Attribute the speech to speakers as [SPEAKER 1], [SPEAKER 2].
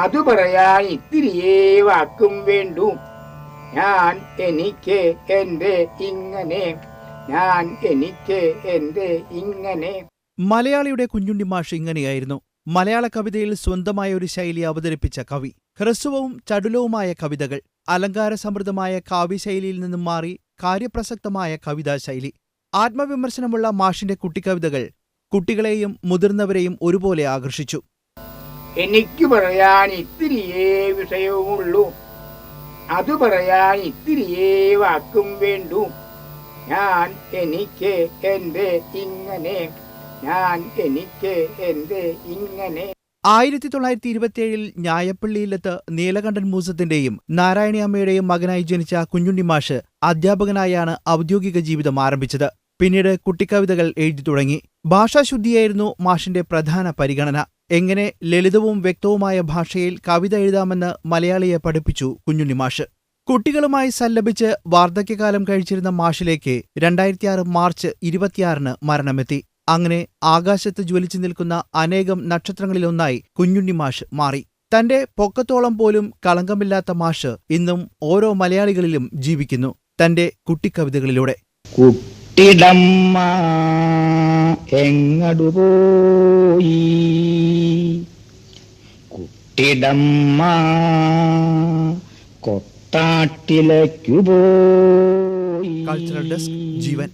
[SPEAKER 1] അതു പറയാൻ ഇത്തിരിയേ വാക്കും വേണ്ടു. ഞാൻ എനിക്ക് എന്റെ ഇങ്ങനെ, ഞാൻ എനിക്ക് എന്റെ ഇങ്ങനെ.
[SPEAKER 2] മലയാളിയുടെ കുഞ്ഞുണ്ണി മാഷ് ഇങ്ങനെയായിരുന്നു. മലയാള കവിതയിൽ സ്വന്തമായ ഒരു ശൈലി അവതരിപ്പിച്ച കവി. ഹ്രസ്വവും ചടുലവുമായ കവിതകൾ, അലങ്കാരസമൃദ്ധമായ കാവ്യശൈലിയിൽ നിന്നും മാറി കാര്യപ്രസക്തമായ കവിതാശൈലി. ആത്മവിമർശനമുള്ള മാഷിന്റെ കുട്ടിക്കവിതകൾ കുട്ടികളെയും മുതിർന്നവരെയും ഒരുപോലെ ആകർഷിച്ചു.
[SPEAKER 1] എനിക്ക് പറയാൻ ഇത്തിരിയേ വിഷയവുമുള്ളൂ, അതു പറയാൻ ഇത്തിരിയേ വാക്കും വേണ്ടു. ഞാൻ എനിക്ക് എന്റെ ഇങ്ങനെ, ഞാൻ എനിക്ക് എന്റെ ഇങ്ങനെ.
[SPEAKER 2] 1927 ഞായപ്പള്ളിയിലത്ത് നീലകണ്ഠൻ മൂസത്തിന്റെയും നാരായണി അമ്മയുടെയും മകനായി ജനിച്ച കുഞ്ഞുണ്ണി മാഷ് അധ്യാപകനായാണ് ഔദ്യോഗിക ജീവിതം ആരംഭിച്ചത്. പിന്നീട് കുട്ടിക്കവിതകൾ എഴുതി തുടങ്ങി. ഭാഷാശുദ്ധിയായിരുന്നു മാഷിന്റെ പ്രധാന പരിഗണന. എങ്ങനെ ലളിതവും വ്യക്തവുമായ ഭാഷയിൽ കവിത എഴുതാമെന്ന് മലയാളിയെ പഠിപ്പിച്ചു കുഞ്ഞുണ്ണി മാഷ്. കുട്ടികളുമായി സല്ലപിച്ച് വാർദ്ധക്യകാലം കഴിച്ചിരുന്ന മാഷിലേക്ക് 2006 മാർച്ച് 26 മരണമെത്തി. അങ്ങനെ ആകാശത്ത് ജ്വലിച്ചു നിൽക്കുന്ന അനേകം നക്ഷത്രങ്ങളിലൊന്നായി കുഞ്ഞുണ്ണി മാഷ് മാറി. തന്റെ പൊക്കത്തോളം പോലും കളങ്കമില്ലാത്ത മാഷ് ഇന്നും ഓരോ മലയാളികളിലും ജീവിക്കുന്നു, തന്റെ കുട്ടിക്കവിതകളിലൂടെ.
[SPEAKER 1] കുട്ടിടമ്മ എങ്ങടുപോയി, കുട്ടിടമ്മ കൊട്ടാട്ടിലേക്കു പോയി.
[SPEAKER 2] കൾച്ചറൽ ഡെസ്ക്, ജീവൻ.